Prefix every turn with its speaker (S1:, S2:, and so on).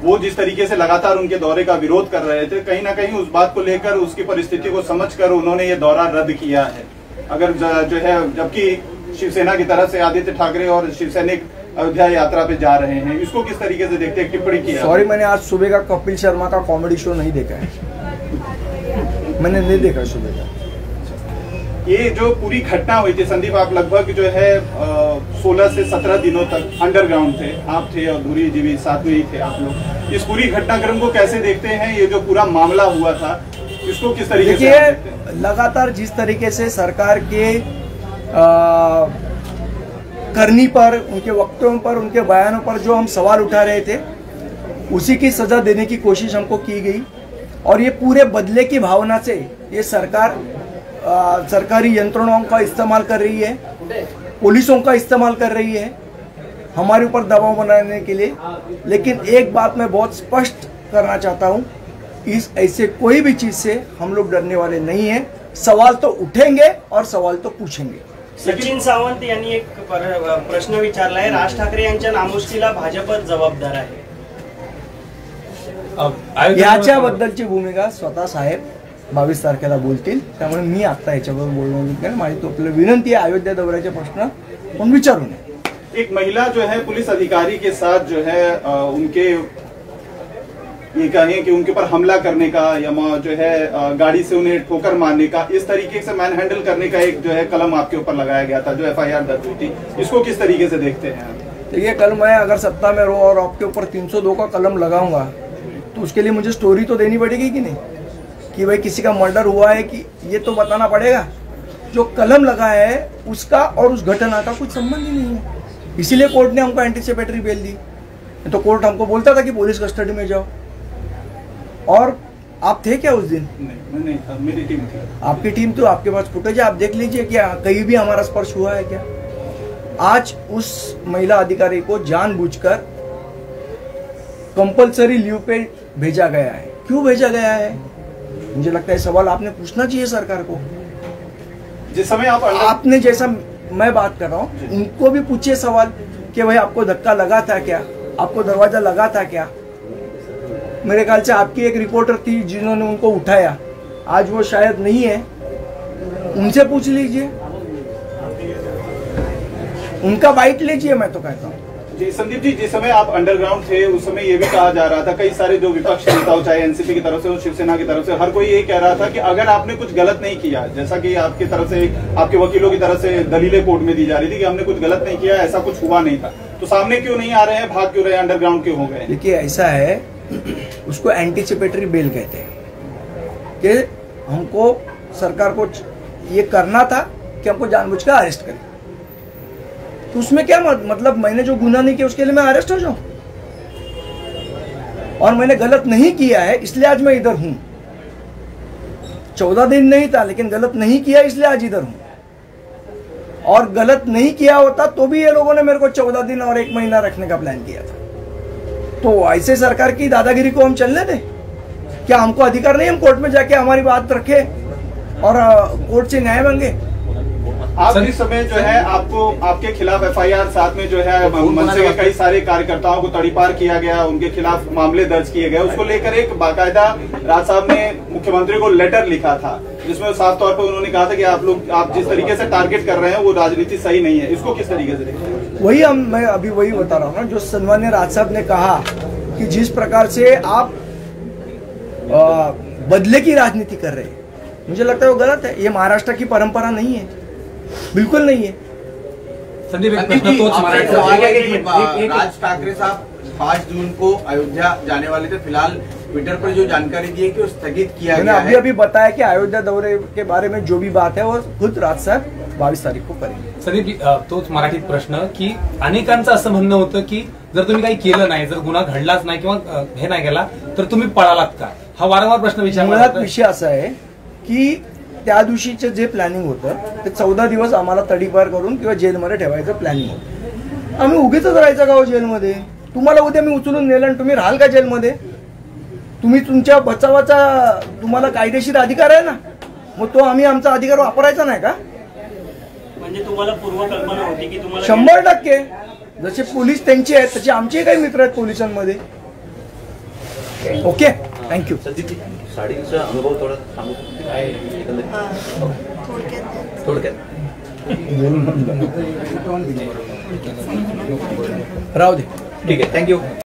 S1: वो जिस तरीके से लगातार उनके दौरे का विरोध कर रहे थे, कहीं ना कहीं उस बात को लेकर उसकी परिस्थिति को समझकर उन्होंने ये दौरा रद्द किया है। अगर जो है, जबकि शिवसेना की तरफ से आदित्य ठाकरे और शिवसैनिक अयोध्या यात्रा पे जा रहे हैं, इसको किस तरीके से देखते हैं? टिप्पणी की।
S2: सॉरी, मैंने आज सुबह का कपिल शर्मा का कॉमेडी शो नहीं देखा है, मैंने नहीं देखा सुबह का।
S1: ये जो पूरी घटना हुई थी संदीप, आप लगभग जो है 16 से 17 दिनों तक अंडरग्राउंड थे, आप थे और धुरी जी भी साथ में ही थे आप लोग। इस पूरी घटनाक्रम को कैसे देखते हैं? ये जो पूरा मामला हुआ था, इसको किस तरीके से देखते हैं?
S2: लगातार जिस तरीके से सरकार के करनी पर, उनके वक्तव्यों पर, उनके बयानों पर जो हम सवाल उठा रहे थे, उसी की सजा देने की कोशिश हमको की गई। और ये पूरे बदले की भावना से ये सरकार सरकारी यंत्रणों का इस्तेमाल कर रही है, पुलिसों का इस्तेमाल कर रही है हमारे ऊपर दबाव बनाने के लिए। लेकिन एक बात मैं बहुत स्पष्ट करना चाहता हूँ, इस ऐसे कोई भी चीज से हम लोग डरने वाले नहीं हैं। सवाल तो उठेंगे और सवाल तो पूछेंगे।
S3: सचिन सावंत यांनी एक प्रश्न विचारलाय, राज ठाकरे यांच्या नामुष्कीला भाजपच जबाबदार आहे।
S2: याच्याबद्दलची भूमिका स्वतः साहेब 22 तारखेला बोलतील, त्यामुळे मी आता याच्याबद्दल बोलणार। माझी तो विनंती आहे, अयोध्या दौऱ्याचे प्रश्न पण विचारू नये।
S1: एक महिला जो है पुलिस अधिकारी के साथ जो है उनके ये कहें कि उनके ऊपर हमला करने का या जो है गाड़ी से उन्हें ठोकर मारने का, इस तरीके से मैन हैंडल करने का एक जो है कलम आपके ऊपर लगाया गया था, जो FIR दर्ज हुई थी, इसको किस तरीके से देखते हैं?
S2: देखिए, कल मैं अगर सत्ता में रहूं और आपके ऊपर 302 का कलम लगाऊंगा तो उसके लिए मुझे स्टोरी तो देनी पड़ेगी कि नहीं, कि भाई किसी का मर्डर हुआ है, कि ये तो बताना पड़ेगा। जो कलम लगाया है उसका और उस घटना का कुछ संबंध ही नहीं है, इसीलिए कोर्ट ने हमको एंटीसिपेटरी बेल दी। तो कोर्ट हमको बोलता था कि पुलिस कस्टडी में जाओ। और आप थे क्या उस दिन?
S1: नहीं था, मेरी टीम थी।
S2: आपकी टीम तो, आपके पास फुटेज आप देख लीजिए, क्या कहीं भी हमारा स्पर्श हुआ है क्या? आज उस महिला अधिकारी को जानबूझकर कंपलसरी लीव पे भेजा गया है। क्यों भेजा गया है? मुझे लगता है सवाल आपने पूछना चाहिए सरकार को।
S1: जिस समय
S2: आपने जैसा मैं बात कर रहा हूँ, उनको भी पूछिए सवाल कि भाई आपको धक्का लगा था क्या, आपको दरवाजा लगा था क्या? मेरे ख्याल से आपकी एक रिपोर्टर थी जिन्होंने उनको उठाया, आज वो शायद नहीं है, उनसे पूछ लीजिए, उनका बाइट लीजिए। मैं तो कहता हूँ
S1: जी संदीप जी, जिस समय आप अंडरग्राउंड थे उस समय ये भी कहा जा रहा था, कई सारे जो विपक्ष नेता हो, चाहे एनसीपी की तरफ से हो, शिवसेना की तरफ से, हर कोई ये कह रहा था कि अगर आपने कुछ गलत नहीं किया, जैसा कि आपकी तरफ से, आपके वकीलों की तरफ से दलीलें कोर्ट में दी जा रही थी कि हमने कुछ गलत नहीं किया, ऐसा कुछ हुआ नहीं था, तो सामने क्यों नहीं आ रहे हैं, भाग क्यों रहे, अंडरग्राउंड क्यों हो गए?
S2: देखिए, ऐसा है, उसको एंटीसिपेटरी बेल कहते हैं कि हमको सरकार को ये करना था कि हमको जानबूझकर अरेस्ट करें। तो उसमें क्या मतलब, मैंने जो गुनाह नहीं किया उसके लिए मैं अरेस्ट हो जाऊं? और मैंने गलत नहीं किया है इसलिए आज मैं इधर हूं। 14 दिन नहीं था, लेकिन गलत नहीं किया इसलिए आज इधर हूं। और गलत नहीं किया होता तो भी ये लोगों ने मेरे को 14 दिन और 1 महीना रखने का प्लान किया था। तो ऐसे सरकार की दादागिरी को हम चलने दें? क्या हमको अधिकार नहीं हम कोर्ट में जाके हमारी बात रखें और कोर्ट से न्याय मांगे?
S1: आप इस समय जो है आपको, आपके खिलाफ FIR, साथ में जो है मनसे के कई सारे कार्यकर्ताओं को तड़ीपार किया गया, उनके खिलाफ मामले दर्ज किए गए, उसको लेकर एक बाकायदा राज साहब ने मुख्यमंत्री को लेटर लिखा था, जिसमें साफ तौर पर उन्होंने कहा था कि आप जिस तरीके से टारगेट कर रहे हैं वो राजनीति सही नहीं है। इसको किस तरीके से देखते हैं?
S2: वही मैं अभी वही बता रहा हूँ ना, जो सन्मान्य राज साहब ने कहा कि जिस प्रकार से आप बदले की राजनीति कर रहे हैं, मुझे लगता है वो गलत है। ये महाराष्ट्र की परंपरा नहीं है, बिल्कुल नहीं है।
S4: संदीप, राज ठाकरे साहब 5 जून को अयोध्या जाने वाले थे, फिलहाल ट्विटर पर जो जानकारी दी है कि वो स्थगित किया गया है।
S2: अभी बताया कि अयोध्या दौरे के बारे में जो भी बात है वो खुद राज साहेब 22 तारीख को करेंगे।
S5: संदीप, तोच मराठीत प्रश्न की अनेकांचं असं म्हणणं होतं की जर तुम्ही काही केलं नाही, जर गुन्हा घडलाच नाही किंवा हे नाही केला तर तुम्ही पळालात का? हा वारंवार प्रश्न विचारला जातो।
S2: विषय असा आहे की त्या दिवशीचं जे प्लॅनिंग होतं ते 14 दिवस आम्हाला तडीपार करून किंवा जेलमध्ये ठेवायचं प्लॅनिंग होतं। आम्ही उगीच राहायचं का हो जेलमध्ये? तुम्हाला उद्या मी उचलून नेलं आणि तुम्ही राहाल का जेलमध्ये? तुम्ही तुमच्या बचावाचा तुम्हाला कायदेशीर अधिकार आहे ना, मग तो आम्ही आमचा अधिकार वापरायचा नाही का?
S3: म्हणजे तुम्हाला पूर्वकल्पना होती की तुम्हाला
S2: 100% जसे पोलीस त्यांचे आहेत तसे आमचे काही मित्र आहेत पोलिसांमध्ये, ओके, थँक्यू.
S6: संदीपजी, साडीचा अनुभव थोडा सांगू शकता? काय एकंदरीत? थोडक्यात
S2: राहू दे.
S6: ठीक आहे, थँक्यू.